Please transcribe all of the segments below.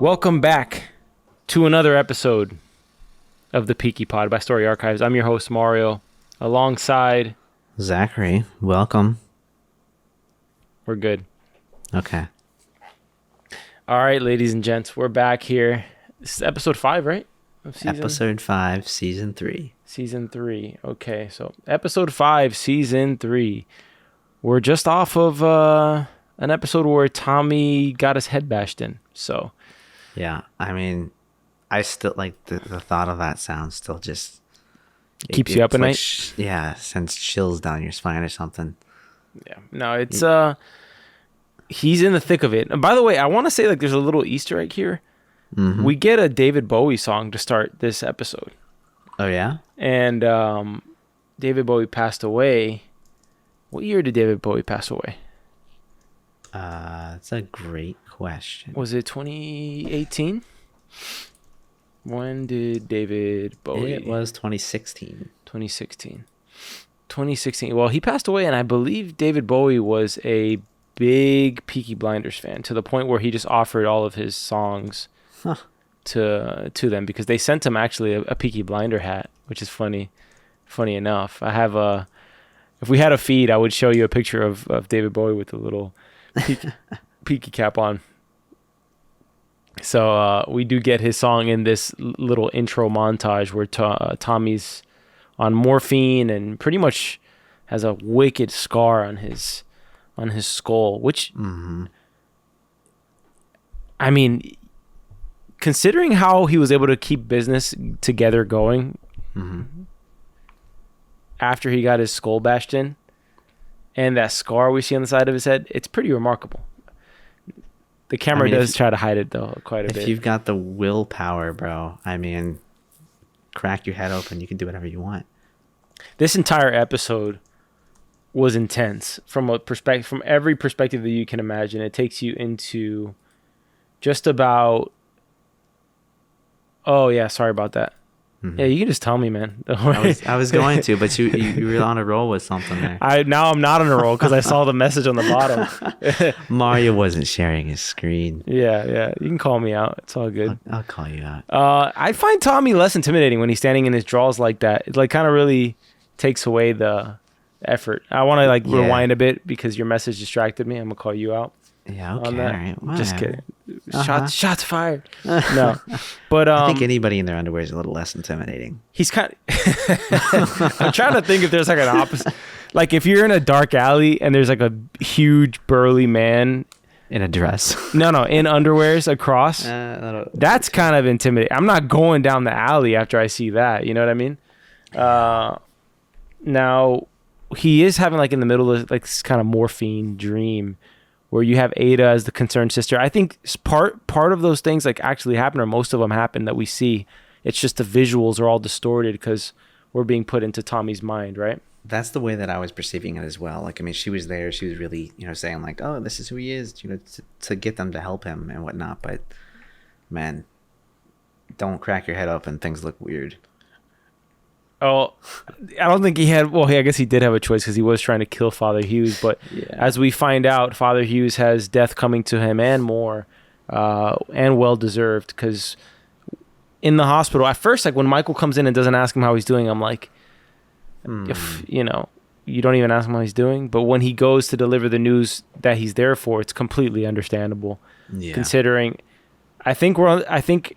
Welcome back to another episode of the Peaky Pod by Story Archives. I'm your host, Mario, alongside... Zachary. Welcome. We're good. Okay. All right, ladies and gents, we're back here. This is episode 5, right? Episode 5, season 3. Season 3. Okay, so episode 5, season 3. We're just off of an episode where Tommy got his head bashed in, so... Yeah, I mean, I still like the thought of that sound still just... Keeps you up at night? Yeah, sends chills down your spine or something. Yeah, no, it's... He's in the thick of it. And by the way, I want to say like there's a little Easter egg here. Mm-hmm. We get a David Bowie song to start this episode. Oh, yeah? And David Bowie passed away. What year did David Bowie pass away? That's a great question. Was it 2018? When did David Bowie... It was 2016. 2016. Well, he passed away, and I believe David Bowie was a big Peaky Blinders fan, to the point where he just offered all of his songs to them, because they sent him actually a Peaky Blinder hat, which is funny enough. I have if we had a feed, I would show you a picture of David Bowie with a little Peaky cap on. So we do get his song in this little intro montage where Tommy's on morphine and pretty much has a wicked scar on his skull, which I mean, considering how he was able to keep business together going after he got his skull bashed in, and that scar we see on the side of his head, it's pretty remarkable. The camera does try to hide it, though, quite a bit. If you've got the willpower, bro, I mean, crack your head open. You can do whatever you want. This entire episode was intense from every perspective that you can imagine. It takes you into just about... Oh, yeah, sorry about that. Yeah, you can just tell me, man. I was going to, but you were on a roll with something there. Now I'm not on a roll because I saw the message on the bottom. Mario wasn't sharing his screen. Yeah. You can call me out. It's all good. I'll call you out. I find Tommy less intimidating when he's standing in his draws like that. It like kind of really takes away the effort. I want to rewind a bit because your message distracted me. I'm gonna call you out. Yeah, okay. On that. All right. Just kidding. Shots fired. No, but I think anybody in their underwear is a little less intimidating. He's kind of... I'm trying to think if there's like an opposite. Like if you're in a dark alley and there's like a huge burly man in a dress. No, in underwears across. That's kind of intimidating. I'm not going down the alley after I see that. You know what I mean? Now he is having like in the middle of like this kind of morphine dream, where you have Ada as the concerned sister. I think part of those things like actually happen, or most of them happen that we see. It's just the visuals are all distorted because we're being put into Tommy's mind, right? That's the way that I was perceiving it as well. Like, I mean, she was there. She was really, saying like, oh, this is who he is, to get them to help him and whatnot. But, man, don't crack your head open. Things look weird. Oh, I don't think he had... Well, I guess he did have a choice because he was trying to kill Father Hughes. But as we find out, Father Hughes has death coming to him and more, and well-deserved. Because in the hospital, at first, like when Michael comes in and doesn't ask him how he's doing, I'm like, if, you don't even ask him how he's doing. But when he goes to deliver the news that he's there for, it's completely understandable. Yeah. Considering, I think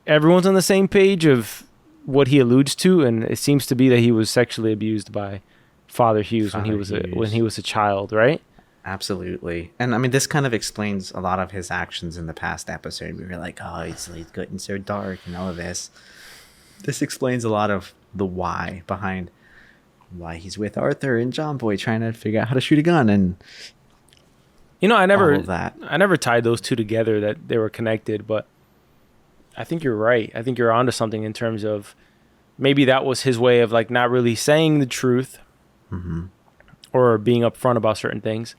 everyone's on the same page of what he alludes to, and it seems to be that he was sexually abused by Father Hughes when he was a child, right? Absolutely. And I mean, this kind of explains a lot of his actions in the past episode. We were like, oh, he's getting so dark and all of this. This explains a lot of the why behind why he's with Arthur and John Boy trying to figure out how to shoot a gun, and I never tied those two together, that they were connected, but I think you're right. I think you're onto something in terms of maybe that was his way of like not really saying the truth or being upfront about certain things,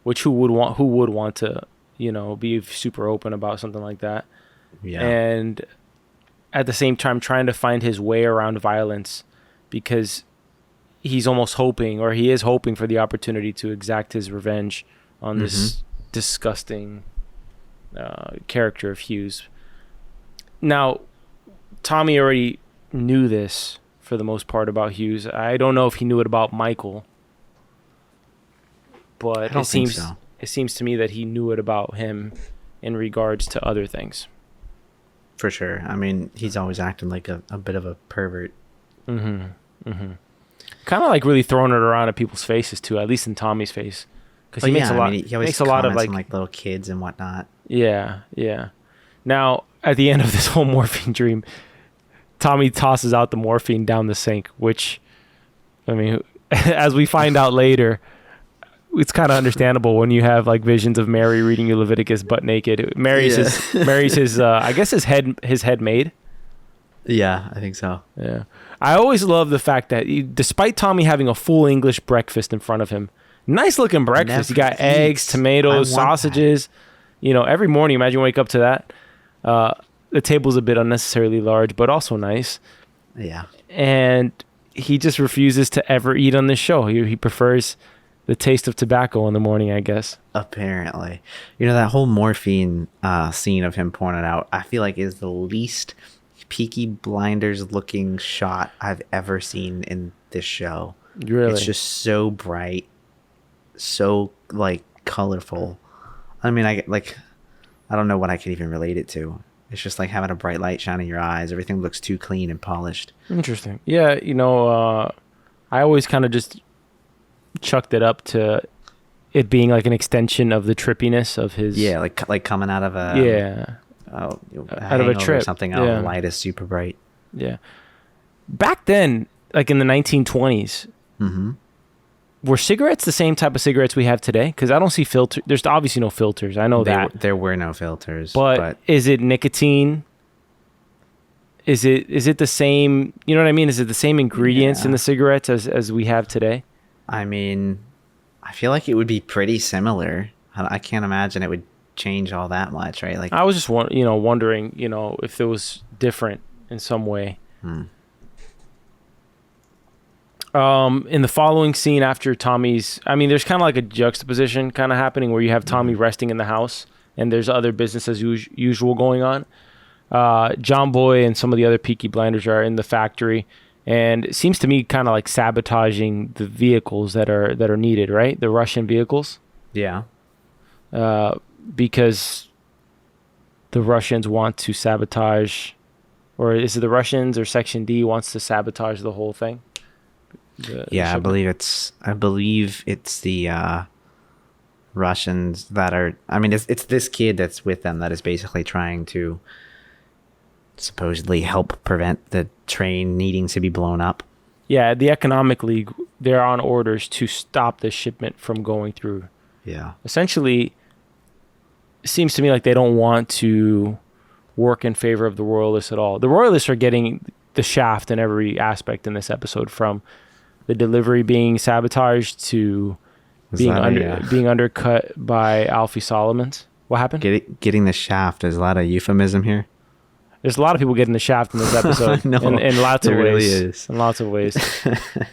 which who would want to, be super open about something like that. Yeah. And at the same time trying to find his way around violence, because he is hoping for the opportunity to exact his revenge on this disgusting character of Hughes. Now, Tommy already knew this for the most part about Hughes. I don't know if he knew it about Michael, but it seems to me that he knew it about him in regards to other things. For sure. I mean, he's always acting like a bit of a pervert. Kind of like really throwing it around at people's faces too, at least in Tommy's face, because he makes a lot. He makes a lot of like little kids and whatnot. Yeah. Now at the end of this whole morphine dream, Tommy tosses out the morphine down the sink, which, I mean, as we find out later, it's kind of understandable when you have like visions of Mary reading you Leviticus butt naked. Mary's his I guess his head maid. Yeah, I think so. Yeah. I always love the fact that despite Tommy having a full English breakfast in front of him, nice looking breakfast. You got eggs, tomatoes, sausages. You know, every morning, imagine you wake up to that. The table's a bit unnecessarily large, but also nice. Yeah. And he just refuses to ever eat on this show. He prefers the taste of tobacco in the morning, I guess. Apparently. You know, that whole morphine scene of him pouring it out, I feel like is the least Peaky Blinders looking shot I've ever seen in this show. Really? It's just so bright, so like colorful. I mean, I don't know what I can even relate it to. It's just like having a bright light shine in your eyes. Everything looks too clean and polished. Interesting. Yeah, you know, I always kind of just chucked it up to it being like an extension of the trippiness of his. Yeah, like coming out of a out of a trip or something. The light is super bright. Yeah. Back then, like in the 1920s, were cigarettes the same type of cigarettes we have today? Because I don't see filter. There's obviously no filters. I know that there were no filters. But is it nicotine? Is it the same? You know what I mean? Is it the same ingredients in the cigarettes as we have today? I mean, I feel like it would be pretty similar. I can't imagine it would change all that much, right? Like, I was just wondering, if it was different in some way. In the following scene after Tommy's, I mean, there's kind of like a juxtaposition kind of happening where you have Tommy resting in the house and there's other business as usual going on. John Boy and some of the other Peaky Blinders are in the factory, and it seems to me kind of like sabotaging the vehicles that are needed, right? The Russian vehicles. Yeah. Because the Russians want to sabotage, or is it the Russians or Section D wants to sabotage the whole thing? I believe it's the Russians that are. I mean, it's this kid that's with them that is basically trying to supposedly help prevent the train needing to be blown up. Yeah, the Economic League, they're on orders to stop the shipment from going through. Yeah. Essentially, it seems to me like they don't want to work in favor of the Royalists at all. The Royalists are getting the shaft in every aspect in this episode, from the delivery being sabotaged to being undercut by Alfie Solomons. What happened? Getting the shaft. There's a lot of euphemism here. There's a lot of people getting the shaft in this episbe in lots of ways. Really is. In lots of ways.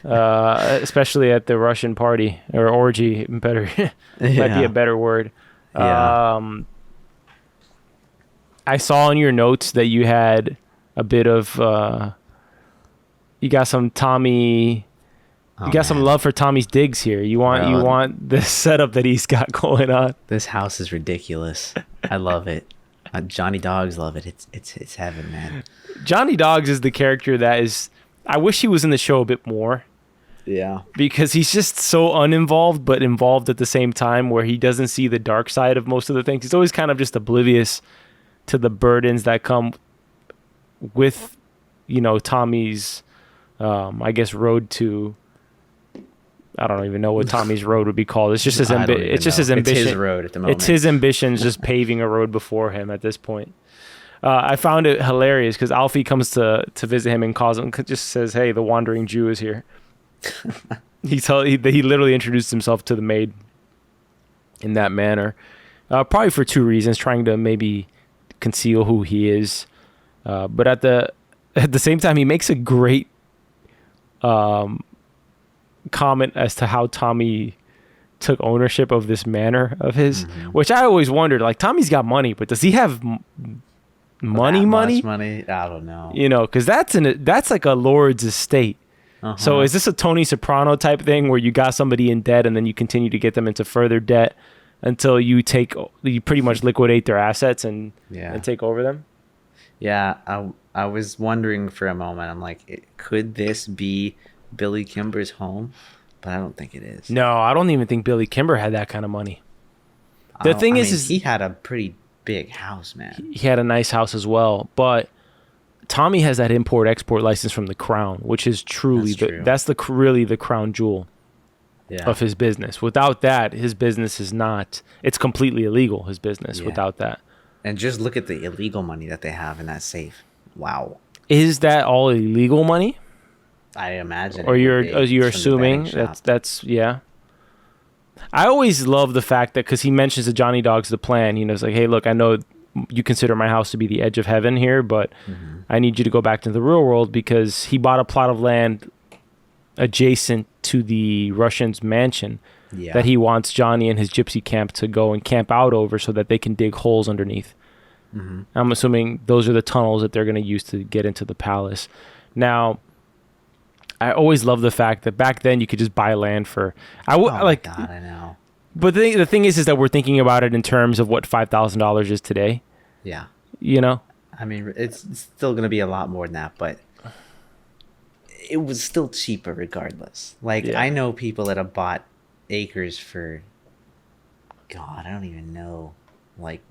Especially at the Russian party or orgy. Might be a better word. Yeah. I saw in your notes that you had a bit of you got some Tommy. You got some love for Tommy's digs here. You want the setup that he's got going on. This house is ridiculous. I love it. Johnny Dogs love it. It's heaven, man. Johnny Dogs is the character that is. I wish he was in the show a bit more. Yeah. Because he's just so uninvolved, but involved at the same time, where he doesn't see the dark side of most of the things. He's always kind of just oblivious to the burdens that come with, Tommy's, I guess, road to. I don't even know what Tommy's road would be called. It's just his ambition. It's his road at the moment. It's his ambitions just paving a road before him at this point. I found it hilarious because Alfie comes to visit him and calls him, just says, "Hey, the wandering Jew is here." He literally introduced himself to the maid in that manner, probably for two reasons: trying to maybe conceal who he is, but at the same time, he makes a great comment as to how Tommy took ownership of this manor of his, which I always wondered, like, Tommy's got money, but does he have money. Money? I don't know. You know, because that's like a lord's estate. So is this a Tony Soprano type thing where you got somebody in debt and then you continue to get them into further debt until you pretty much liquidate their assets and take over them? Yeah, I was wondering for a moment. I'm like, could this be Billy Kimber's home? But I don't think it is. No, I don't even think Billy Kimber had that kind of money. The thing is he had a pretty big house, man. He had a nice house as well, but Tommy has that import-export license from the Crown, which is truly that's really the crown jewel of his business. Without that, his business is not. It's completely illegal. His business without that. And just look at the illegal money that they have in that safe. Wow. Is that all illegal money? I imagine. Or you're assuming that's yeah. I always love the fact that because he mentions that Johnny Dog's the plan. You know, it's like, hey, look, I know you consider my house to be the edge of heaven here, but I need you to go back to the real world because he bought a plot of land adjacent to the Russians' mansion that he wants Johnny and his gypsy camp to go and camp out over so that they can dig holes underneath. I'm assuming those are the tunnels that they're going to use to get into the palace. Now, I always love the fact that back then you could just buy land for... God, I know. But the thing is that we're thinking about it in terms of what $5,000 is today. Yeah. You know? I mean, it's still going to be a lot more than that, but it was still cheaper regardless. Like, I know people that have bought acres for, God, I don't even know, like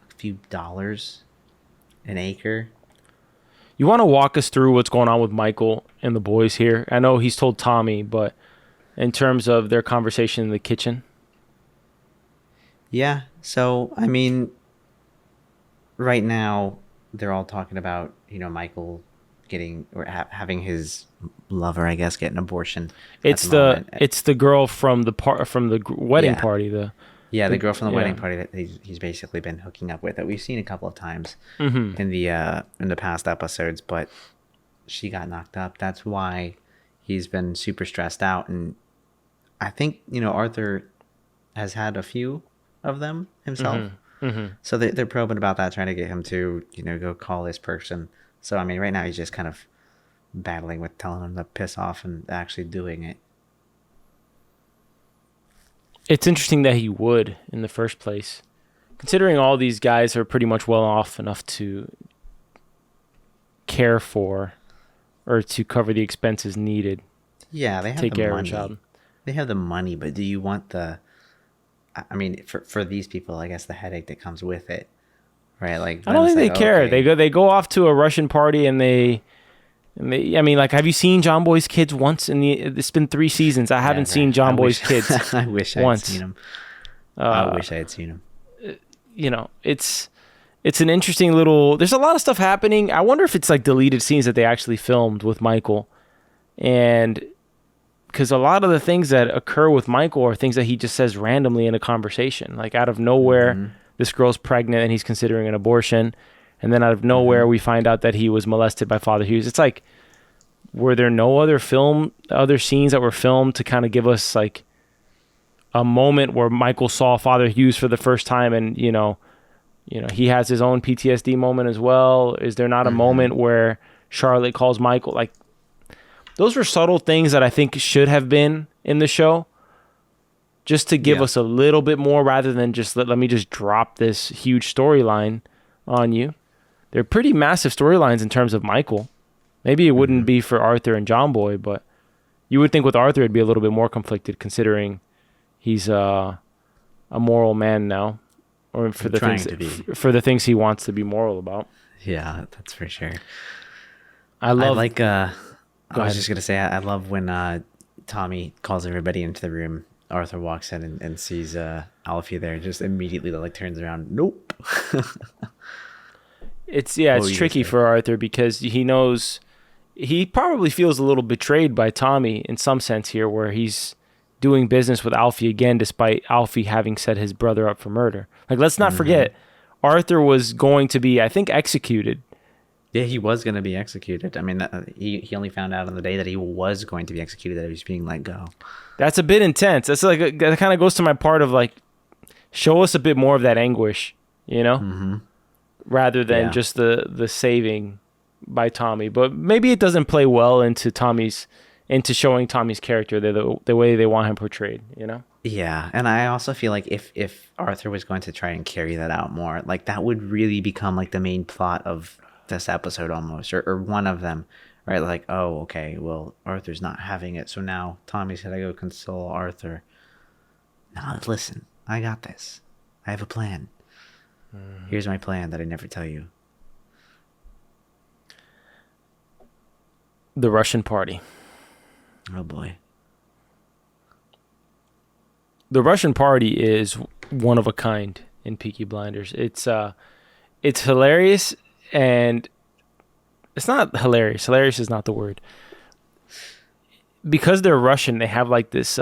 a few dollars an acre. You want to walk us through what's going on with Michael and the boys here? I know he's told Tommy, but in terms of their conversation in the kitchen. Yeah. So, I mean, right now they're all talking about, you know, Michael getting or having his lover, I guess, get an abortion. It's the girl from the wedding party. The girl from the wedding party that he's basically been hooking up with that we've seen a couple of times in the past episodes, but she got knocked up. That's why he's been super stressed out, and I think, you know, Arthur has had a few of them himself. So they're probing about that, trying to get him to, you know, go call this person. So I mean, right now he's just kind of battling with telling him to piss off and actually doing it. It's interesting that he would in the first place, considering all these guys are pretty much well off enough to care for or to cover the expenses needed. Yeah, they have take the care money. Of a child. They have the money, but do you want I mean, for these people, I guess the headache that comes with it, right? Like, I don't think they care. Okay. They go off to a Russian party and they. I mean, like, have you seen John Boy's kids once? It's been 3 seasons. I haven't seen John Boy's kids. I wish I had seen them. I wish I had seen them. You know, it's an interesting little. There's a lot of stuff happening. I wonder if it's like deleted scenes that they actually filmed with Michael, and because a lot of the things that occur with Michael are things that he just says randomly in a conversation, like out of nowhere. This girl's pregnant and he's considering an abortion. And then out of nowhere, we find out that he was molested by Father Hughes. It's like, were there no other scenes that were filmed to kind of give us like a moment where Michael saw Father Hughes for the first time, and you know, he has his own PTSD moment as well? Is there not a moment where Charlotte calls Michael? Like, those were subtle things that I think should have been in the show, just to give us a little bit more, rather than just let me just drop this huge storyline on you. They're pretty massive storylines in terms of Michael. Maybe it wouldn't be for Arthur and John Boy, but you would think with Arthur it'd be a little bit more conflicted, considering he's a moral man now, or for the things he wants to be moral about. Yeah, that's for sure. I was just gonna say, I love when Tommy calls everybody into the room. Arthur walks in and sees Alfie there, just immediately like turns around. Nope. It's tricky for Arthur because he knows he probably feels a little betrayed by Tommy in some sense here, where he's doing business with Alfie again, despite Alfie having set his brother up for murder. Like, let's not forget, Arthur was going to be, I think, executed. Yeah, he was going to be executed. I mean, he only found out on the day that he was going to be executed that he was being let go. That's a bit intense. That's like that kind of goes to my part of like, show us a bit more of that anguish, you know? rather than just the saving by Tommy. But maybe it doesn't play well into showing Tommy's character the way they want him portrayed, you know? Yeah, and I also feel like if Arthur was going to try and carry that out more, like that would really become like the main plot of this episode almost, or one of them, right? Like, oh, okay, well, Arthur's not having it, so now Tommy's gotta go console Arthur. Now, listen, I got this. I have a plan. Here's my plan that I never tell you. The Russian party. Oh boy. The Russian party is one of a kind in Peaky Blinders. It's hilarious, and it's not hilarious. Hilarious is not the word. Because they're Russian, they have like this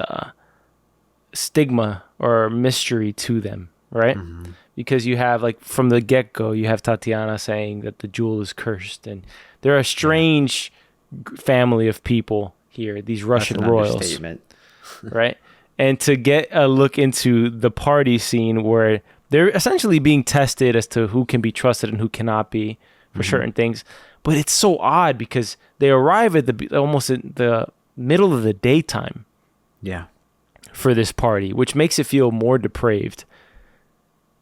stigma or mystery to them, right? Mm-hmm. Because you have, like, from the get-go, you have Tatiana saying that the jewel is cursed, and they're a strange family of people here, these Russian royals, right? And to get a look into the party scene where they're essentially being tested as to who can be trusted and who cannot be for certain things. But it's so odd because they arrive at almost in the middle of the daytime. Yeah. For this party, which makes it feel more depraved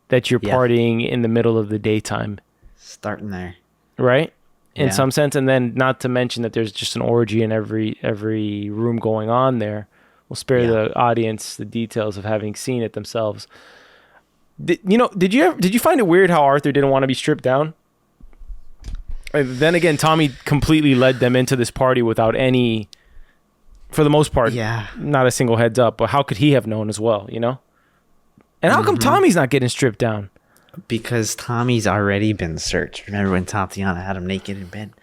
that you're partying in the middle of the daytime. Starting there. Right? In some sense. And then not to mention that there's just an orgy in every room going on there. We'll spare the audience the details of having seen it themselves. Did you find it weird how Arthur didn't want to be stripped down? And then again, Tommy completely led them into this party without any, for the most part, not a single heads up. But how could he have known as well, you know? And how come Tommy's not getting stripped down? Because Tommy's already been searched. Remember when Tatiana had him naked in bed?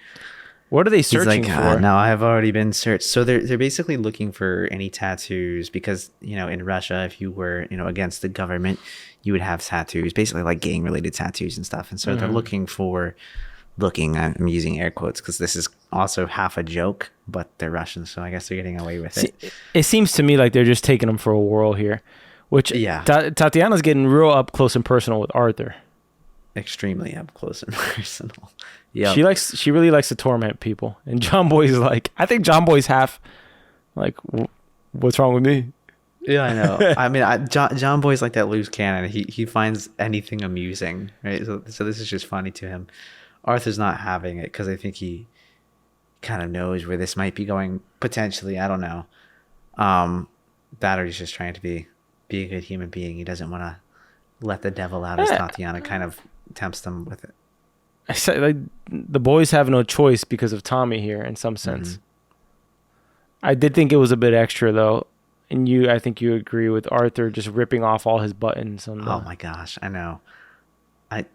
What are they searching for? No, I have already been searched. So they're basically looking for any tattoos because, in Russia, if you were, against the government, you would have tattoos, basically like gang related tattoos and stuff. And so they're I'm using air quotes because this is also half a joke, but they're Russian. So I guess they're getting away with it. It seems to me like they're just taking them for a whirl here, which Tatiana's getting real up close and personal with Arthur. Extremely up close and personal. Yeah, she really likes to torment people, and John Boy's like, I think John Boy's half like, what's wrong with me? Yeah, I know. I mean, John Boy's like that loose cannon. He finds anything amusing, right? So this is just funny to him. Arthur's not having it because I think he kind of knows where this might be going potentially. I don't know. Battery's just trying to be a good human being. He doesn't want to let the devil out, as Tatiana kind of tempts them with it. I said, like, the boys have no choice because of Tommy here in some sense. I did think it was a bit extra though, and I think you agree with Arthur just ripping off all his buttons. Oh my gosh, I know. I'm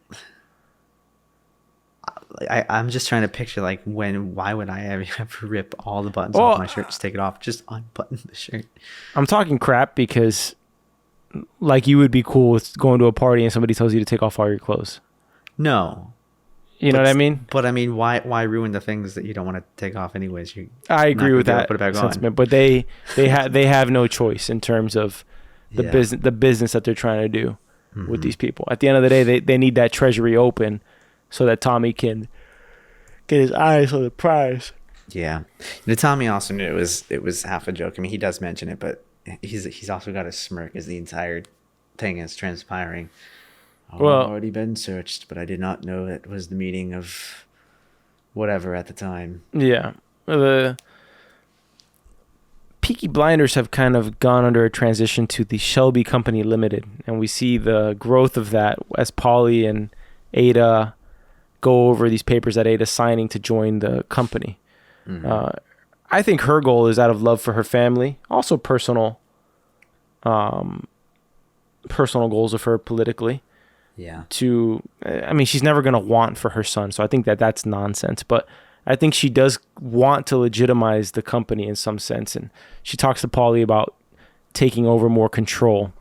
just trying to picture like why would I ever rip all the buttons off my shirt, just take it off, just unbutton the shirt. I'm talking crap because like you would be cool with going to a party and somebody tells you to take off all your clothes. No. You know what I mean? But I mean, why ruin the things that you don't want to take off anyways? I agree with that sentiment, but they have no choice in terms of the business that they're trying to do with these people. At the end of the day, they need that treasury open so that Tommy can get his eyes on the prize. Yeah, Tommy also knew it was half a joke. I mean, he does mention it, but he's also got a smirk as the entire thing is transpiring. I've already been searched, but I did not know it was the meeting of whatever at the time. Yeah. The Peaky Blinders have kind of gone under a transition to the Shelby Company Limited, and we see the growth of that as Polly and Ada go over these papers that Ada's signing to join the company. I think her goal is out of love for her family, also personal goals of her politically. Yeah. She's never going to want for her son. So I think that's nonsense. But I think she does want to legitimize the company in some sense. And she talks to Paulie about taking over more control,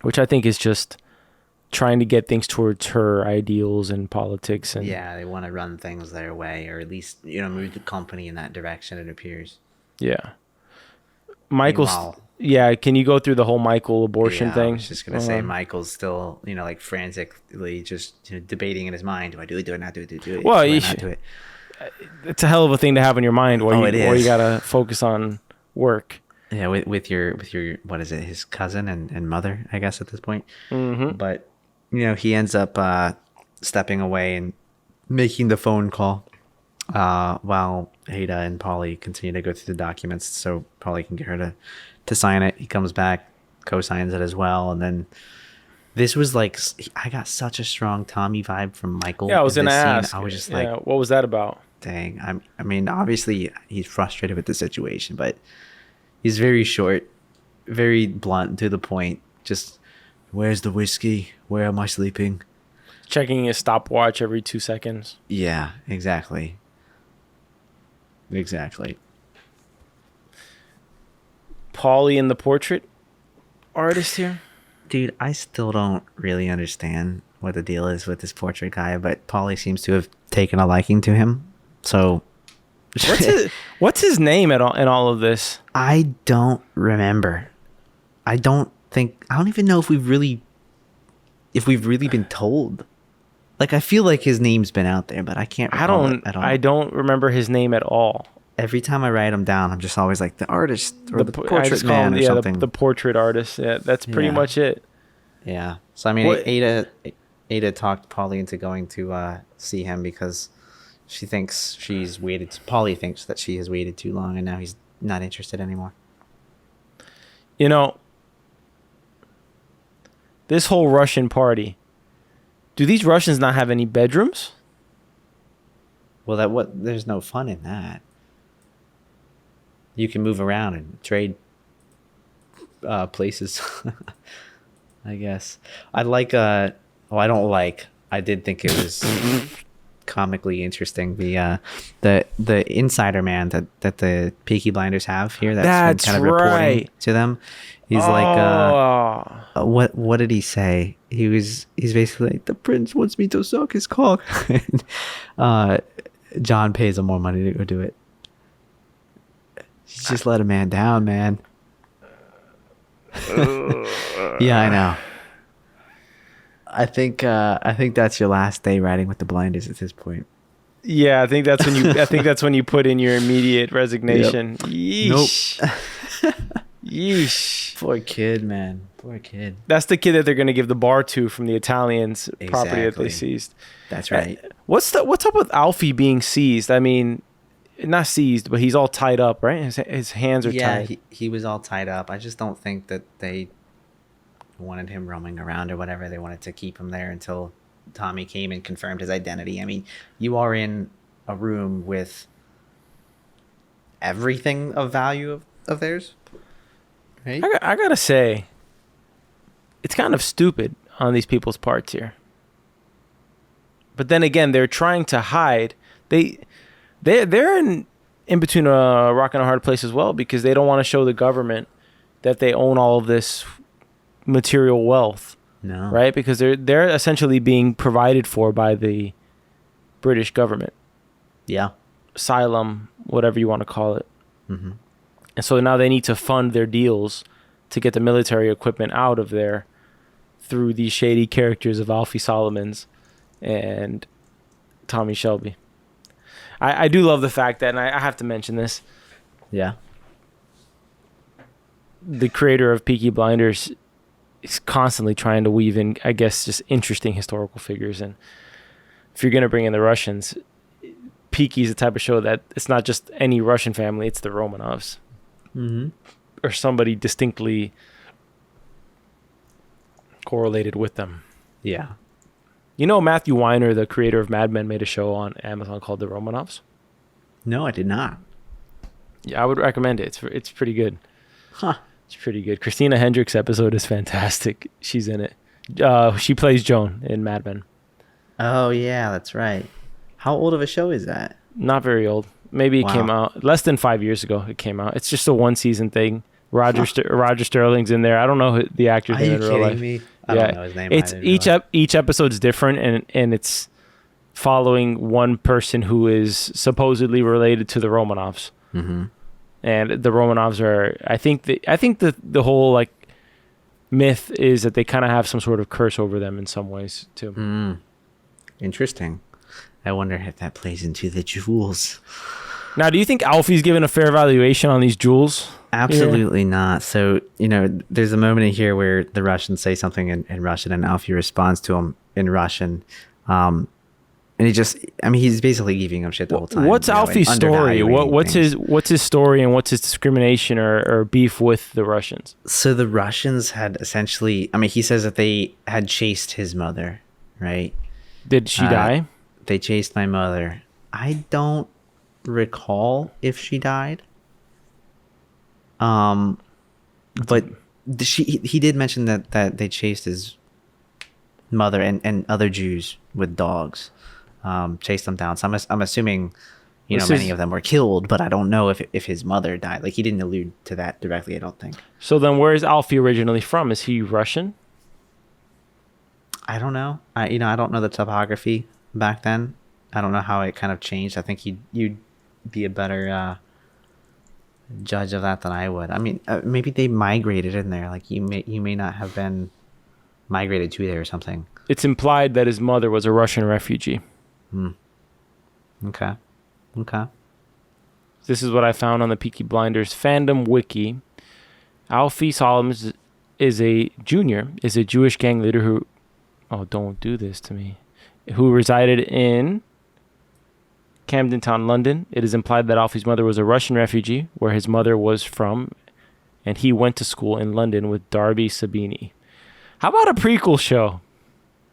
which I think is just trying to get things towards her ideals and politics. And they want to run things their way, or at least, move the company in that direction, it appears. Yeah. Michael's Yeah, can you go through the whole Michael abortion thing? I was just gonna say Michael's still, like frantically just debating in his mind: do I do it? Do I not do it? Do I do it? Well, do I not do it? It's a hell of a thing to have in your mind while you gotta focus on work. Yeah, with your what is it? His cousin and mother, I guess at this point. Mm-hmm. But he ends up stepping away and making the phone call while Ada and Polly continue to go through the documents, so Polly can get her to sign it. He comes back, co-signs it as well, and then this was like, I got such a strong Tommy vibe from Michael. Yeah, I was gonna ask. I was just what was that about? Dang, I mean, obviously he's frustrated with the situation, but he's very short, very blunt, to the point. Just, where's the whiskey? Where am I sleeping? Checking his stopwatch every 2 seconds. Yeah, exactly. Paulie and the portrait artist here. Dude, I still don't really understand what the deal is with this portrait guy, but Paulie seems to have taken a liking to him. So, what's his name in all of this? I don't remember. I don't even know if we've really been told. Like, I feel like his name's been out there, but I can't recall it at all. I don't remember his name at all. Every time I write him down, I'm just always like the artist or the portrait man or something. The portrait artist. Yeah, that's pretty much it. Yeah. So I mean, Ada talked Polly into going to see him because she thinks Polly thinks that she has waited too long, and now he's not interested anymore. This whole Russian party. Do these Russians not have any bedrooms? Well, there's no fun in that. You can move around and trade places. I guess. I did think it was comically interesting. The insider man that the Peaky Blinders have here that's been kind of reporting to them. He's what did he say? He's basically like, the prince wants me to suck his cock. John pays him more money to go do it. Just let a man down, man. Yeah, I know. I think that's your last day riding with the Blinders at this point. Yeah, I think that's when you put in your immediate resignation. Yep. Yeesh. Nope. Yeesh. Poor kid, man. Poor kid. That's the kid that they're going to give the bar to from the Italians' property that they seized. That's right. What's up with Alfie being seized? I mean, not seized, but he's all tied up, right? His hands are tied. Yeah, he was all tied up. I just don't think that they wanted him roaming around or whatever. They wanted to keep him there until Tommy came and confirmed his identity. I mean, you are in a room with everything of value of theirs. Right? I gotta say, it's kind of stupid on these people's parts here. But then again, they're trying to hide. They're in between a rock and a hard place as well, because they don't want to show the government that they own all of this material wealth. No. Right? Because they're essentially being provided for by the British government. Yeah. Asylum, whatever you want to call it. Mm-hmm. And so now they need to fund their deals to get the military equipment out of there through these shady characters of Alfie Solomons and Tommy Shelby. I do love the fact that, and I have to mention this. Yeah. The creator of Peaky Blinders is constantly trying to weave in, I guess, just interesting historical figures. And if you're going to bring in the Russians, Peaky is the type of show that it's not just any Russian family, it's the Romanovs. Mm-hmm. Or somebody distinctly correlated with them. Yeah. Matthew Weiner, the creator of Mad Men, made a show on Amazon called The Romanovs? No, I did not. Yeah, I would recommend it. It's pretty good. Huh. It's pretty good. Christina Hendricks' episode is fantastic. She's in it. She plays Joan in Mad Men. Oh, yeah, that's right. How old of a show is that? Not very old. Maybe it came out less than 5 years ago. It came out. It's just a one-season thing. Roger Sterling's in there. I don't know who the actor's name in real life. Are you kidding me? I don't know his name. It's each episode's different, and it's following one person who is supposedly related to the Romanovs. Mm-hmm. And the Romanovs are, I think the whole like myth is that they kind of have some sort of curse over them in some ways too. Interesting. I wonder if that plays into the jewels. Now, do you think Alfie's given a fair valuation on these jewels? Absolutely not. So, there's a moment in here where the Russians say something in Russian and Alfie responds to him in Russian. And he's basically giving him shit the whole time. What's Alfie's story? What's his story and what's his discrimination or beef with the Russians? So the Russians had essentially, he says that they had chased his mother, right? Did she die? They chased my mother. I don't recall if she died. But he did mention that they chased his mother and other Jews with dogs, chased them down. So I'm assuming, many of them were killed, but I don't know if his mother died. Like, he didn't allude to that directly, I don't think. So then where is Alfie originally from? Is he Russian? I don't know. I don't know the topography back then. I don't know how it kind of changed. I think you'd be a better judge of that than I would. Maybe they migrated in there. Like, you may not have been migrated to there or something. It's implied that his mother was a Russian refugee. Okay. This is what I found on the Peaky Blinders fandom wiki. Alfie Solomons is a Jewish gang leader who, oh, don't do this to me, who resided in Camden Town, London. It is implied that Alfie's mother was a Russian refugee, where his mother was from, and he went to school in London with Darby Sabini. How about a prequel show?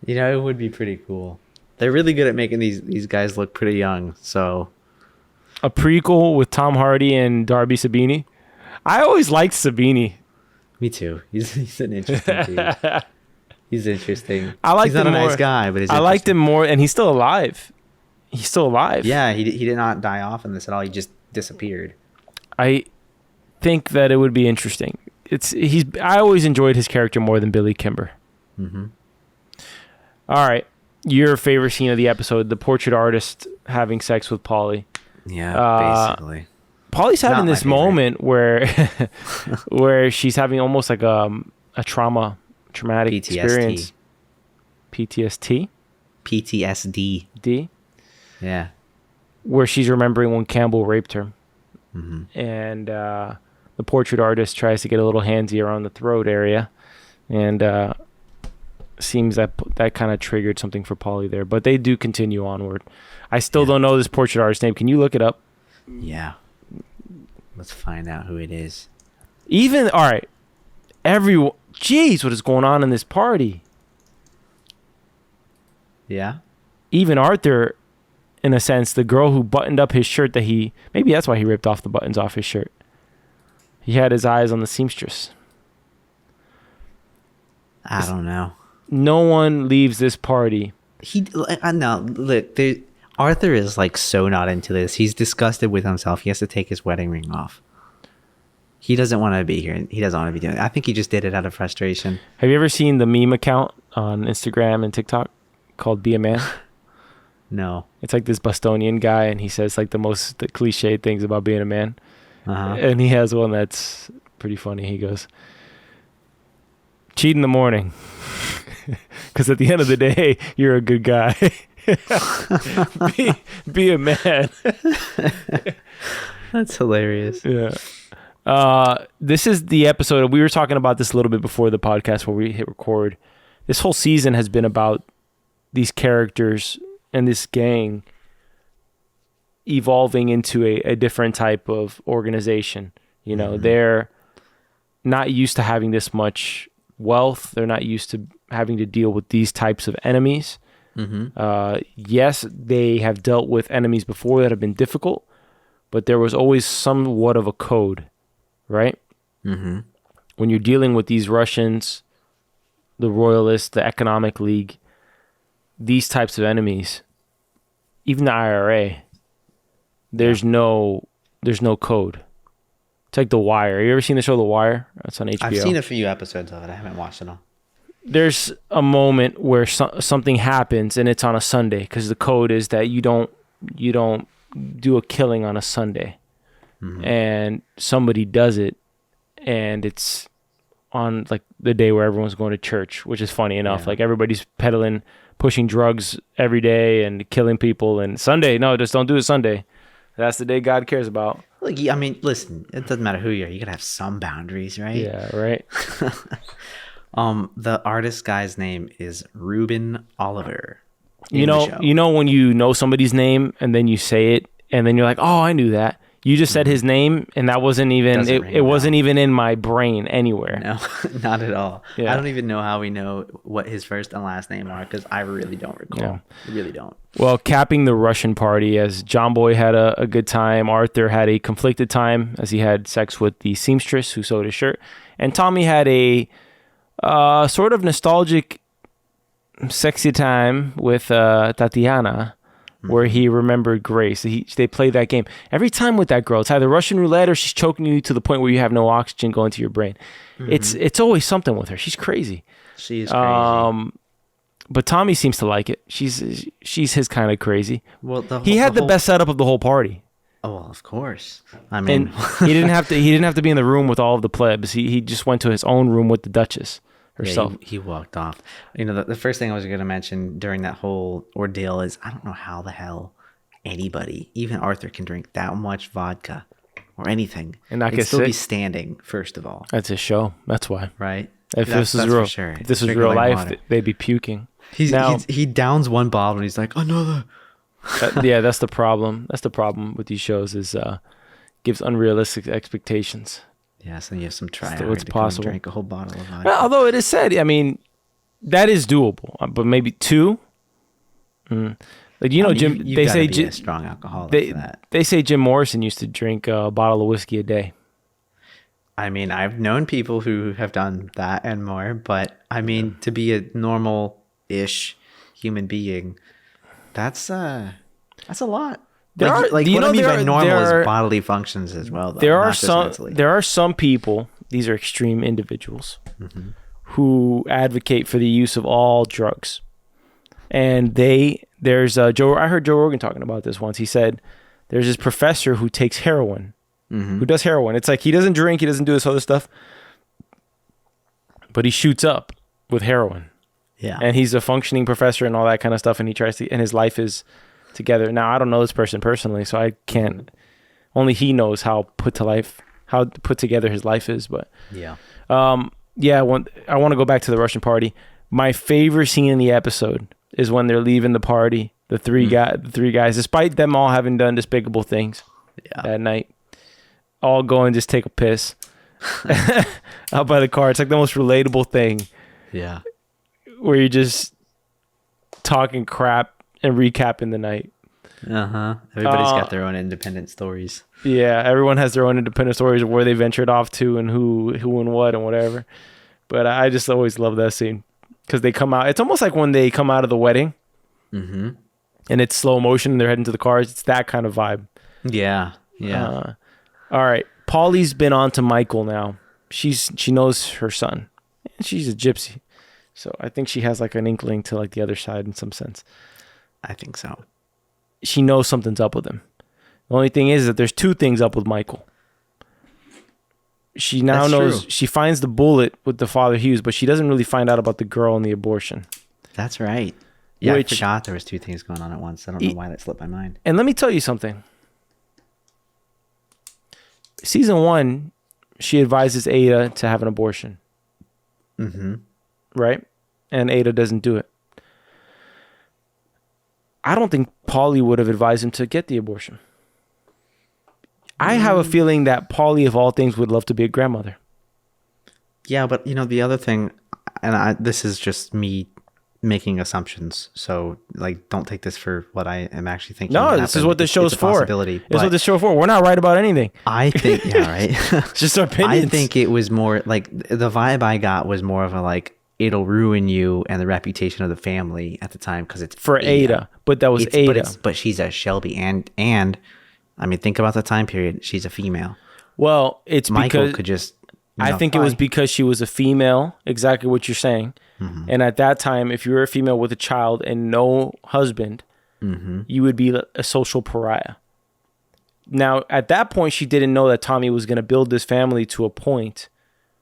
It would be pretty cool. They're really good at making these guys look pretty young, so... A prequel with Tom Hardy and Darby Sabini? I always liked Sabini. Me too. He's an interesting dude. He's interesting. He's not a nice guy, but I liked him more, and he's still alive. Yeah, he did not die off in this at all. He just disappeared. I think that it would be interesting. I always enjoyed his character more than Billy Kimber. Mm-hmm. All right. Your favorite scene of the episode, the portrait artist having sex with Polly. Yeah, basically. Polly's having this moment where where she's having almost like a traumatic experience. PTSD? D? Yeah. Where she's remembering when Campbell raped her. Mm-hmm. And the portrait artist tries to get a little handsy around the throat area. And seems that kind of triggered something for Polly there. But they do continue onward. I still don't know this portrait artist's name. Can you look it up? Yeah. Let's find out who it is. All right. Jeez, what is going on in this party? Yeah. Even Arthur, in a sense, the girl who buttoned up his shirt maybe that's why he ripped off the buttons off his shirt. He had his eyes on the seamstress. I don't know. No one leaves this party. Arthur is like so not into this. He's disgusted with himself. He has to take his wedding ring off. He doesn't want to be here. He doesn't want to be doing it. I think he just did it out of frustration. Have you ever seen the meme account on Instagram and TikTok called Be a Man? No. It's like this Bostonian guy, and he says like the cliche things about being a man. Uh-huh. And he has one that's pretty funny. He goes, cheat in the morning. Because at the end of the day, you're a good guy. be a man. That's hilarious. Yeah. This is the episode. We were talking about this a little bit before the podcast where we hit record. This whole season has been about these characters and this gang evolving into a different type of organization. They're not used to having this much wealth. They're not used to having to deal with these types of enemies. Mm-hmm. Yes, they have dealt with enemies before that have been difficult, but there was always somewhat of a code, right? Mm-hmm. When you're dealing with these Russians, the Royalists, the Economic League, these types of enemies, even the IRA, there's no code. It's like The Wire. You ever seen the show The Wire? It's on HBO. I've seen a few episodes of it. I haven't watched it all. There's a moment where something happens and it's on a Sunday because the code is that you don't do a killing on a Sunday, and somebody does it, and it's on like the day where everyone's going to church, which is funny enough. Like everybody's peddling, pushing drugs every day and killing people, and Sunday, no, just don't do it Sunday. That's the day God cares about. Like, I mean, listen, it doesn't matter who you are. You gotta have some boundaries, right? Yeah, right. The artist guy's name is Ruben Oliver. You know when you know somebody's name and then you say it and then you're like, oh, I knew that. You just said his name and that wasn't even it wasn't even in my brain anywhere. No, not at all. Yeah. I don't even know how we know what his first and last name are because I really don't recall. Yeah. I really don't. Well, capping the Russian party, as John Boy had a good time, Arthur had a conflicted time as he had sex with the seamstress who sewed his shirt, and Tommy had a sort of nostalgic, sexy time with Tatiana, where he remembered Grace. They played that game. Every time with that girl, it's either Russian roulette or she's choking you to the point where you have no oxygen going to your brain. It's always something with her. She's crazy. She's crazy. But Tommy seems to like it. She's his kind of crazy. Well, he had the best setup of the whole party. Oh, well, of course. I mean, and he didn't have to be in the room with all of the plebs. He just went to his own room with the Duchess herself. Yeah, he walked off. You know, the first thing I was going to mention during that whole ordeal is I don't know how the hell anybody, even Arthur, can drink that much vodka or anything and not get still sick. Be standing. First of all, that's his show. That's why. Right. If this is real, if this was real life, they'd be puking. He downs one bottle and he's like, another. Yeah, that's the problem. That's the problem with these shows is gives unrealistic expectations. Yeah, so you have some try what's possible. Drink a whole bottle of vodka. Well, although it is said, I mean, that is doable, but maybe two. Like Jim. They say be a strong alcoholic. For that. They say Jim Morrison used to drink a bottle of whiskey a day. I mean, I've known people who have done that and more, but I mean, to be a normal-ish human being, that's a lot. There are, like what I mean by normal is bodily functions as well. Though, there are some people. These are extreme individuals who advocate for the use of all drugs, and there's Joe. I heard Joe Rogan talking about this once. He said there's this professor who takes heroin, who does heroin. It's like he doesn't drink, he doesn't do this other stuff, but he shoots up with heroin. Yeah, and he's a functioning professor and all that kind of stuff, and he tries to, and his life is together. Now I don't know this person personally, so I can't. Only he knows how put together his life is. But yeah, I want to go back to the Russian party. My favorite scene in the episode is when they're leaving the party. The three guys, despite them all having done despicable things that night, all go and just take a piss out by the car. It's like the most relatable thing. Yeah, where you're just talking crap and recapping the night. Everybody's got their own independent stories. Yeah, everyone has their own independent stories of where they ventured off to and who and what and whatever. But I just always love that scene because they come out. It's almost like when they come out of the wedding, and it's slow motion and they're heading to the cars. It's that kind of vibe. Yeah. All right, Paulie's been on to Michael now. She knows her son, and she's a gypsy, so I think she has like an inkling to like the other side in some sense. I think so. She knows something's up with him. The only thing is that there's two things up with Michael. She now knows. She finds the bullet with the Father Hughes, but she doesn't really find out about the girl and the abortion. That's right. Yeah, I forgot there was two things going on at once. I don't know why that slipped my mind. And let me tell you something. Season 1, she advises Ada to have an abortion. Right? And Ada doesn't do it. I don't think Paulie would have advised him to get the abortion. I have a feeling that Paulie, of all things, would love to be a grandmother. Yeah, but the other thing, and this is just me making assumptions, so like don't take this for what I am actually thinking. No, this is what this show's for. This is what this show's for. We're not right about anything. I think, right. It's just our opinions. I think it was more like the vibe I got was more of a like, it'll ruin you and the reputation of the family at the time because it's for Ada. But that was Ada. But she's a Shelby, and I mean, think about the time period. She's a female. Well, it's Michael because could just. I think it was because she was a female. Exactly what you're saying. And at that time, if you were a female with a child and no husband, you would be a social pariah. Now, at that point, she didn't know that Tommy was going to build this family to a point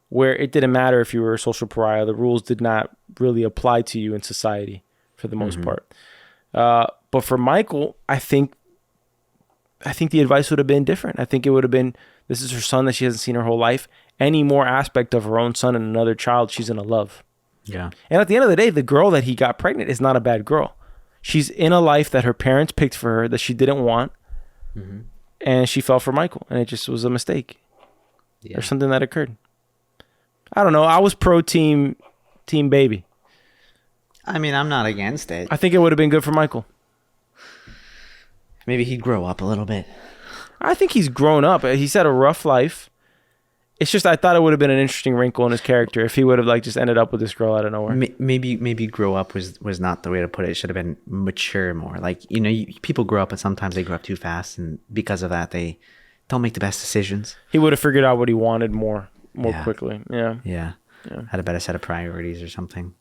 where it didn't matter if you were a social pariah. The rules did not really apply to you in society for the most part. But for Michael, I think the advice would have been different. I think it would have been, this is her son that she hasn't seen her whole life. Any more aspect of her own son and another child, she's going to love. Yeah. And at the end of the day, the girl that he got pregnant is not a bad girl. She's in a life that her parents picked for her that she didn't want. And she fell for Michael. And it just was a mistake. Or something that occurred. I don't know. I was pro team baby. I mean, I'm not against it. I think it would have been good for Michael. Maybe he'd grow up a little bit. I think he's grown up. He's had a rough life. It's just I thought it would have been an interesting wrinkle in his character if he would have like just ended up with this girl out of nowhere. Maybe grow up was not the way to put it. It should have been mature more. Like, people grow up and sometimes they grow up too fast, and because of that they don't make the best decisions. He would have figured out what he wanted more quickly. Yeah. Had a better set of priorities or something.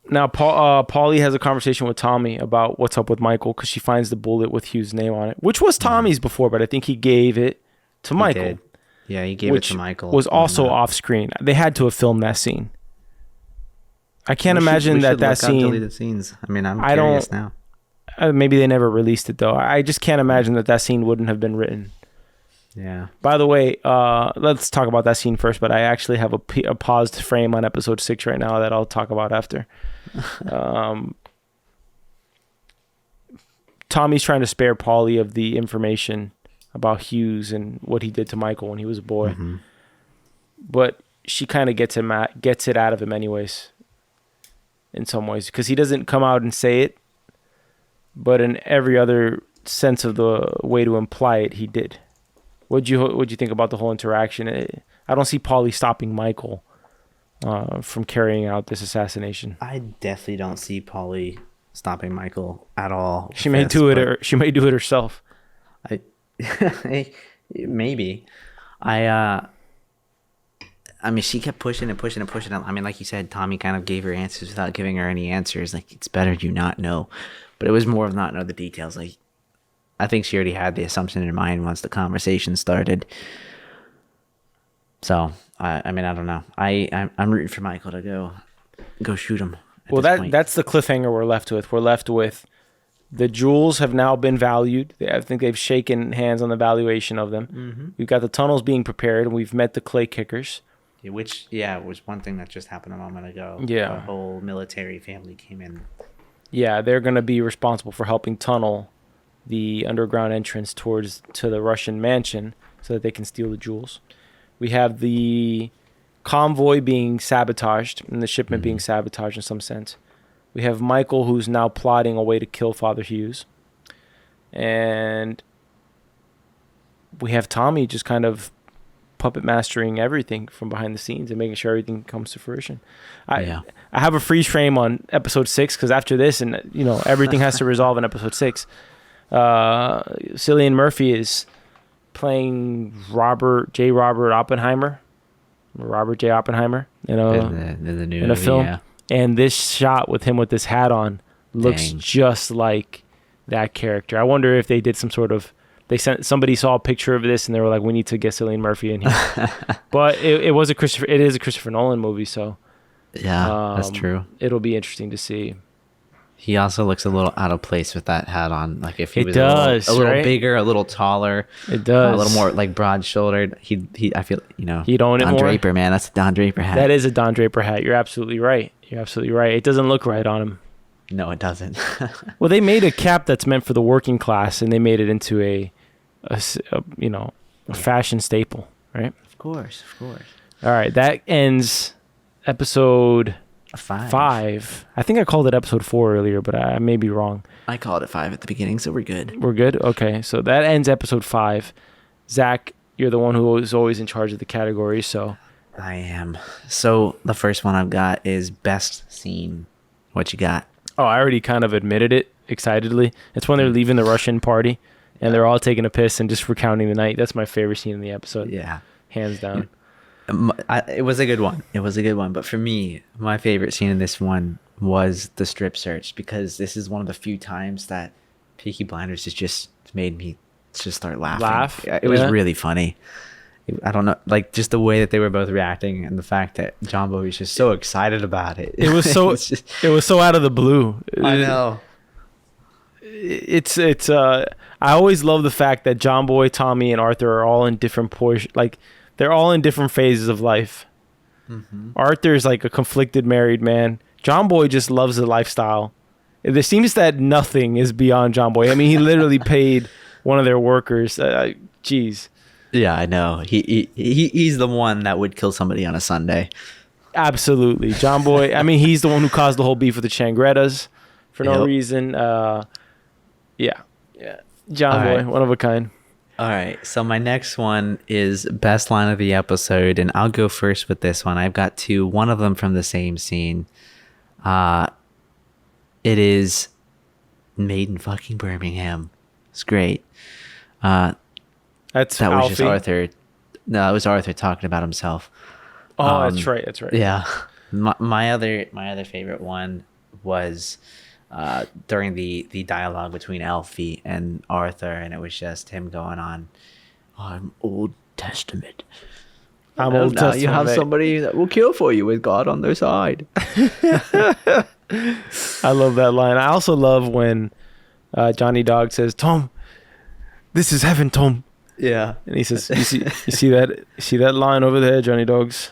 Now, Paulie has a conversation with Tommy about what's up with Michael because she finds the bullet with Hugh's name on it, which was Tommy's before, but I think he gave it to Michael. Did. Yeah, he gave it to Michael. Was also off screen. They had to have filmed that scene. I can't imagine that scene. Deleted scenes. I mean, I'm curious now. Maybe they never released it though. I just can't imagine that scene wouldn't have been written. Yeah. By the way, let's talk about that scene first, but I actually have a paused frame on episode 6 right now that I'll talk about after. Tommy's trying to spare Paulie of the information about Hughes and what he did to Michael when he was a boy. But she kind of gets it out of him anyways, in some ways, because he doesn't come out and say it, but in every other sense of the way to imply it, he did. What'd you think about the whole interaction? I don't see Paulie stopping Michael from carrying out this assassination. I definitely don't see Paulie stopping Michael at all. She may do it. She may do it herself. Maybe. I mean, she kept pushing and pushing and pushing. I mean, like you said, Tommy kind of gave her answers without giving her any answers. Like, it's better you not know. But it was more of not know the details. Like, I think she already had the assumption in her mind once the conversation started. So, I mean, I don't know. I'm rooting for Michael to go shoot him. Well, that's the cliffhanger we're left with. We're left with the jewels have now been valued. I think they've shaken hands on the valuation of them. We've got the tunnels being prepared, and we've met the clay kickers. Which was one thing that just happened a moment ago. Yeah. The whole military family came in. Yeah, they're going to be responsible for helping tunnel the underground entrance to the Russian mansion so that they can steal the jewels. We have the convoy being sabotaged and the shipment being sabotaged in some sense. We have Michael, who's now plotting a way to kill Father Hughes. And we have Tommy just kind of puppet mastering everything from behind the scenes and making sure everything comes to fruition. I have a freeze frame on episode 6 because after this, and everything has to resolve in episode 6. Cillian Murphy is playing Robert J. Oppenheimer in a film. Yeah. And this shot with him with this hat on looks just like that character. I wonder if they did some sort of, somebody saw a picture of this and they were like, we need to get Cillian Murphy in here. But it is a Christopher Nolan movie, so yeah, that's true. It'll be interesting to see. He also looks a little out of place with that hat on. Like if he was a little right? bigger, a little taller, it does a little more like broad-shouldered. I feel he'd own it more. Don Draper, man, that's a Don Draper hat. That is a Don Draper hat. You're absolutely right. It doesn't look right on him. No, it doesn't. Well, they made a cap that's meant for the working class, and they made it into a fashion staple, right? Of course. All right, that ends episode 5. I think I called it episode 4 earlier, but I may be wrong. I called it 5 at the beginning, so we're good. We're good? Okay, so that ends episode 5. Zach, you're the one who is always in charge of the categories, so. I am. So the first one I've got is best scene. What you got? Oh, I already kind of admitted it excitedly. It's when they're leaving the Russian party, and they're all taking a piss and just recounting the night. That's my favorite scene in the episode. Yeah. Hands down. It was a good one. But for me, my favorite scene in this one was the strip search, because this is one of the few times that Peaky Blinders has just made me just start laughing. It Yeah. was really funny. I don't know, like just the way that they were both reacting and the fact that John Boy was just so excited about it. It was so it was so out of the blue. I know. It's I always love the fact that John Boy, Tommy, and Arthur are all in different portions. Like they're all in different phases of life. Mm-hmm. Arthur's like a conflicted married man. John Boy just loves the lifestyle. There seems that nothing is beyond John Boy. I mean, he literally paid one of their workers. Jeez. Yeah, I know. He's the one that would kill somebody on a Sunday. Absolutely. John Boy. I mean, he's the one who caused the whole beef with the Changrettas for no reason. Yeah. John Boy, one of a kind. All right. So my next one is best line of the episode, and I'll go first with this one. I've got two. One of them from the same scene. It is made in fucking Birmingham. It's great. That was Alfie. just Arthur. No, it was Arthur talking about himself. Oh, that's right. Yeah. My other favorite one was during the dialogue between Alfie and Arthur, and it was just him going on, I'm Old Testament. I'm Old Testament. You have somebody that will kill for you with God on their side. I love that line. I also love when Johnny Dog says, Tom, this is heaven, Tom. Yeah. And he says, you see that line over there, Johnny Dogs?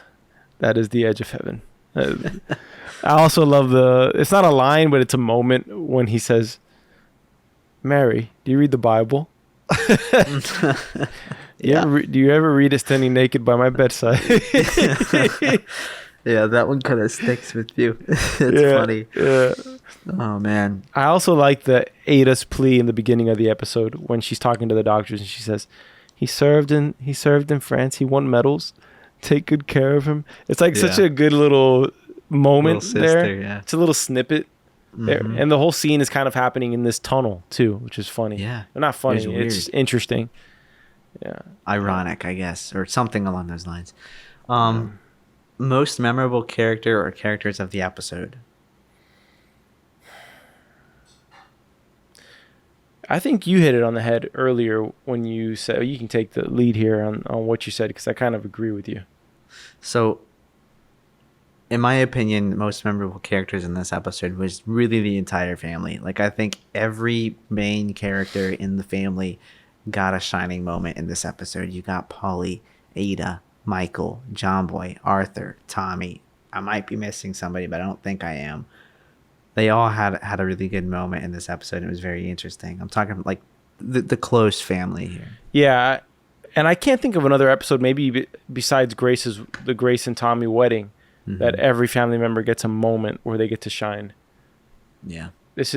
That is the edge of heaven. I also love it's not a line, but it's a moment when he says, Mary, do you read the Bible? Do you ever read it standing naked by my bedside? Yeah, that one kind of sticks with you. It's funny. Yeah. Oh, man. I also like the Ada's plea in the beginning of the episode when she's talking to the doctors and she says, he served in France. He won medals. Take good care of him. It's like such a good little moment there. Yeah. It's a little snippet there. And the whole scene is kind of happening in this tunnel too, which is funny. Yeah. Well, not funny. It's interesting. Yeah. Ironic, I guess, or something along those lines. Most memorable character or characters of the episode? I think you hit it on the head earlier when you said, you can take the lead here on what you said, because I kind of agree with you. So, in my opinion, most memorable characters in this episode was really the entire family. Like, I think every main character in the family got a shining moment in this episode. You got Polly, Ada, Michael, John Boy, Arthur, Tommy. I might be missing somebody, but I don't think I am. They all had a really good moment in this episode. It was very interesting. I'm talking like the close family here. Yeah, and I can't think of another episode, maybe besides the Grace and Tommy wedding, that every family member gets a moment where they get to shine. Yeah, this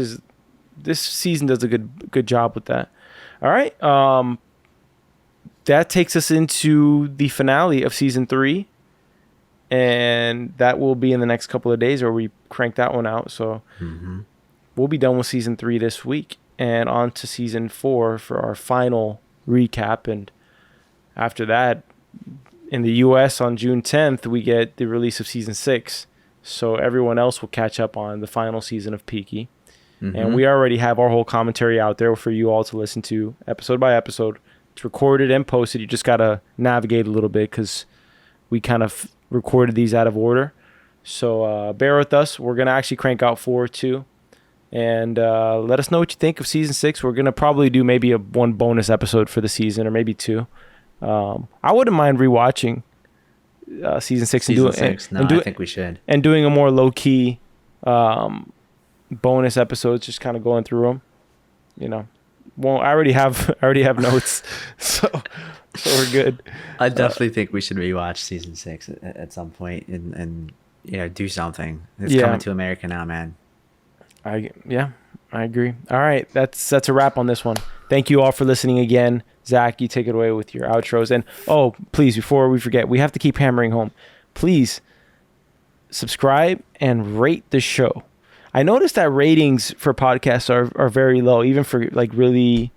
season does a good job with that. All right, that takes us into the finale of season 3. And that will be in the next couple of days, or we crank that one out. So we'll be done with season 3 this week and on to season 4 for our final recap. And after that, in the US on June 10th, we get the release of season 6. So everyone else will catch up on the final season of Peaky. And we already have our whole commentary out there for you all to listen to episode by episode. It's recorded and posted. You just got to navigate a little bit because we kind of recorded these out of order. So bear with us. We're going to actually crank out 4 too. And let us know what you think of season 6. We're going to probably do maybe one bonus episode for the season, or maybe 2. I wouldn't mind rewatching season 6 I think we should. And doing a more low-key bonus episodes, just kind of going through them. You know, well, I already have notes, so we're good. I definitely think we should rewatch season 6 at some point and do something. It's coming to America now, man. I agree. All right, that's a wrap on this one. Thank you all for listening again. Zach, you take it away with your outros. And please, before we forget, we have to keep hammering home. Please subscribe and rate the show. I noticed that ratings for podcasts are very low, even for like really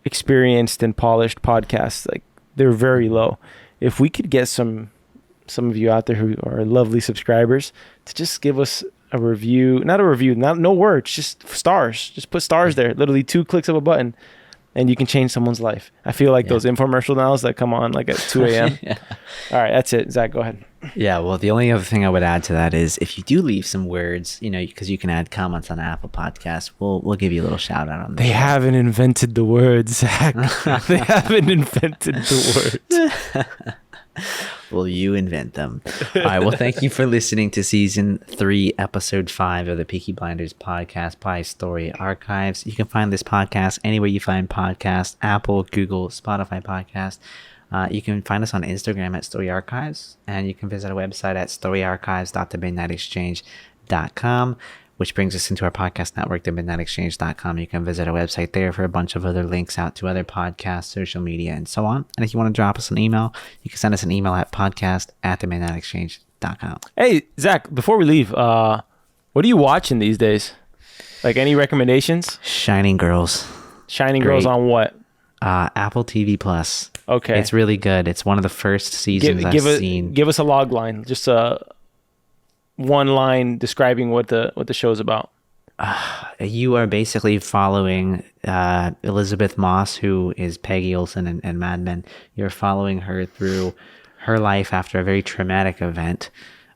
experienced and polished podcasts. Like, they're very low. If we could get some of you out there who are lovely subscribers to just give us a review, no words, just stars. Just put stars there, literally 2 clicks of a button, and you can change someone's life. I feel like those infomercial now that come on like at 2 a.m. All right, that's it. Zach, go ahead. Yeah, well, the only other thing I would add to that is if you do leave some words, because you can add comments on Apple Podcasts, we'll give you a little shout out on that. They haven't invented the words, Zach. They haven't invented the words. Well, you invent them. All right. Well, thank you for listening to season 3, episode 5 of the Peaky Blinders podcast by Story Archives. You can find this podcast anywhere you find podcasts: Apple, Google, Spotify podcast. You can find us on Instagram at Story Archives, and you can visit our website at storyarchives.themidnightexchange.com, which brings us into our podcast network, themidnightexchange.com. You can visit our website there for a bunch of other links out to other podcasts, social media, and so on. And if you want to drop us an email, you can send us an email at podcast@themidnightexchange.com. Hey, Zach, before we leave, what are you watching these days? Like, any recommendations? Shining Girls. Shining Girls on what? Apple TV Plus. Okay. It's really good. It's one of the first seasons I've seen. Give us a log line. Just one line describing what the show's about. You are basically following Elizabeth Moss, who is Peggy Olson in Mad Men. You're following her through her life after a very traumatic event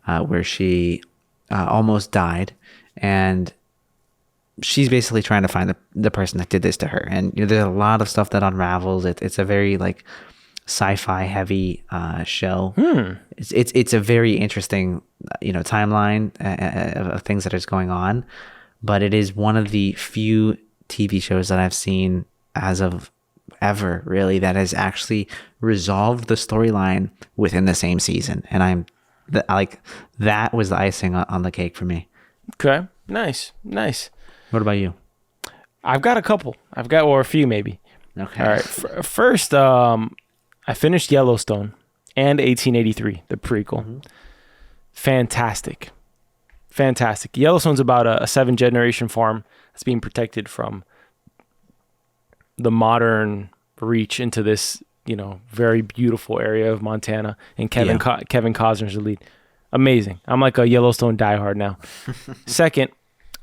where she almost died, and she's basically trying to find the person that did this to her. And there's a lot of stuff that unravels. It's a very like sci-fi heavy show. It's a very interesting timeline of things that is going on, but it is one of the few TV shows that I've seen as of ever really that has actually resolved the storyline within the same season. And that was the icing on the cake for me. Okay, nice. What about you? I've got a couple. Or a few maybe. Okay. All right. First, I finished Yellowstone and 1883, the prequel. Mm-hmm. Fantastic. Yellowstone's about a 7th-generation farm that's being protected from the modern reach into this, very beautiful area of Montana. And Kevin Costner's the lead. Amazing. I'm like a Yellowstone diehard now. Second,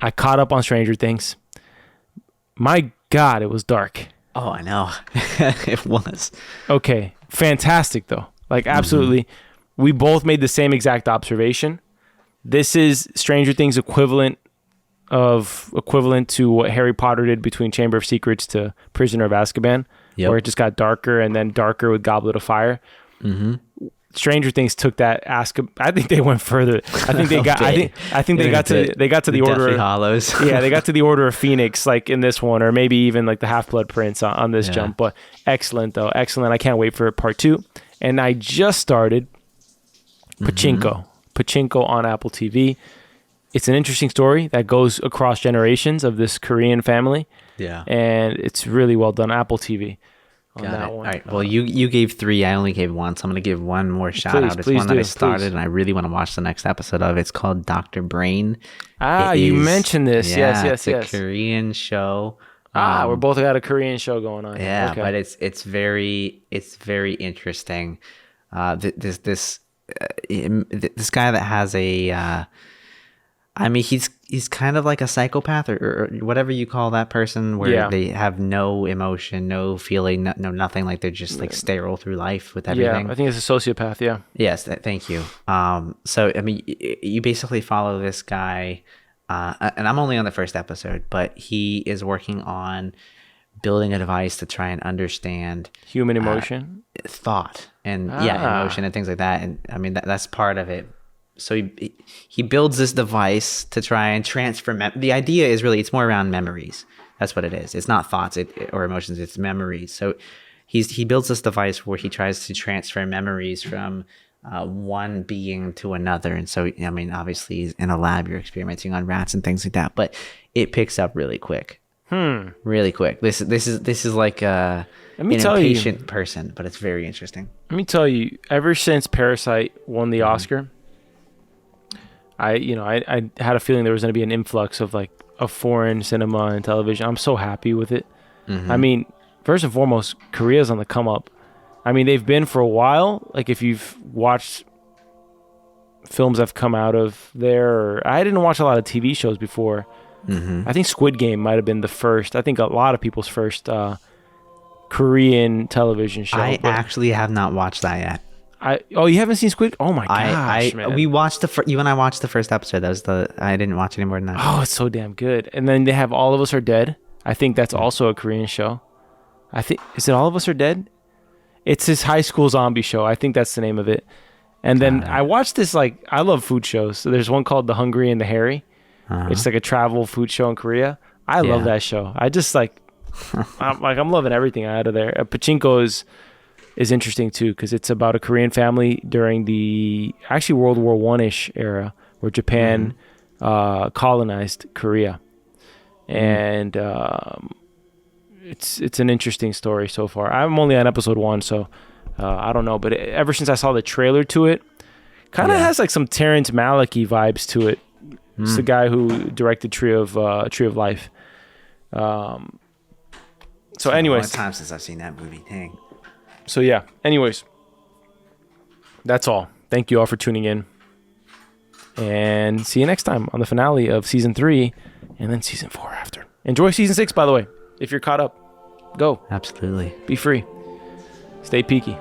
I caught up on Stranger Things. My God, it was dark. Oh, I know. It was. Okay. Fantastic, though. Like, absolutely. Mm-hmm. We both made the same exact observation. This is Stranger Things equivalent to what Harry Potter did between Chamber of Secrets to Prisoner of Azkaban, where it just got darker and then darker with Goblet of Fire. Mm-hmm. Stranger Things took that I think they went further. I think they got. I think they got to the Order of Hollows. Yeah, they got to the Order of Phoenix like in this one, or maybe even like the Half-Blood Prince on this jump. But excellent though, excellent. I can't wait for part 2. And I just started Pachinko on Apple TV. It's an interesting story that goes across generations of this Korean family. Yeah, and it's really well done. Apple TV. Got that one. All right. Well, you gave 3. I only gave 1, so I'm going to give one more shout out. It's one that I started, and I really want to watch the next episode of. It's called Dr. Brain. You mentioned this. Yes. It's a Korean show. We're both got a Korean show going on. Yeah, okay. But it's very interesting. This guy that has a. He's kind of like a psychopath or whatever you call that person, where they have no emotion, no feeling, no nothing. Like they're just like sterile through life with everything. Yeah, I think it's a sociopath. Yeah. Yes, thank you. So you basically follow this guy, and I'm only on the first episode, but he is working on building a device to try and understand human emotion, thought, and emotion and things like that. And that's part of it. So he builds this device to try and transfer. The idea is really, it's more around memories. That's what it is. It's not thoughts or emotions. It's memories. So he builds this device where he tries to transfer memories from one being to another. And so, obviously in a lab, you're experimenting on rats and things like that, but it picks up really quick. Really quick. This is like an impatient person, but it's very interesting. Let me tell you, ever since Parasite won the Oscar, I had a feeling there was going to be an influx of like a foreign cinema and television. I'm so happy with it. Mm-hmm. First and foremost, Korea's on the come up. They've been for a while. Like if you've watched films that have come out of there, I didn't watch a lot of TV shows before. Mm-hmm. I think Squid Game might have been the first. I think a lot of people's first Korean television show. I actually have not watched that yet. You haven't seen Squid? Oh my gosh, man. We watched you and I watched the first episode. I didn't watch any more than that. Oh, it's so damn good. And then they have All of Us Are Dead. I think that's also a Korean show. Is it All of Us Are Dead? It's this high school zombie show. I think that's the name of it. And then I watched this, like, I love food shows. So there's one called The Hungry and the Hairy. It's like a travel food show in Korea. I love that show. I just like, I'm loving everything out of there. Pachinko is interesting too, because it's about a Korean family during the actually World War One-ish era, where Japan colonized Korea, and it's an interesting story so far. I'm only on episode 1, so I don't know, but ever since I saw the trailer to it, kind of has like some Terrence Malick-y vibes to it. It's the guy who directed Tree of Life. So anyways, it's a long time since I've seen that movie. Dang. So yeah, anyways, that's all. Thank you all for tuning in, and see you next time on the finale of season 3 and then season 4 after. Enjoy season 6, by the way. If you're caught up, go. Absolutely. Be free. Stay peaky.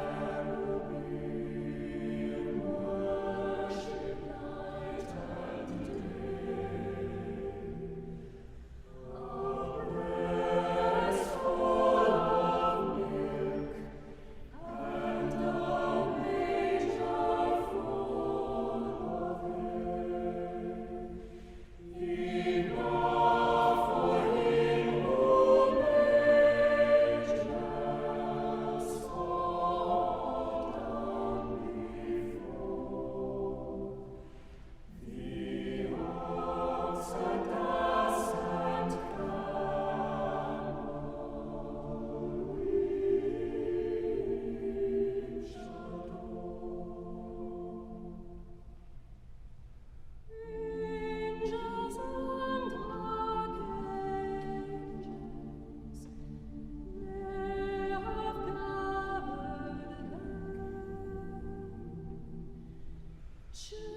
Sure.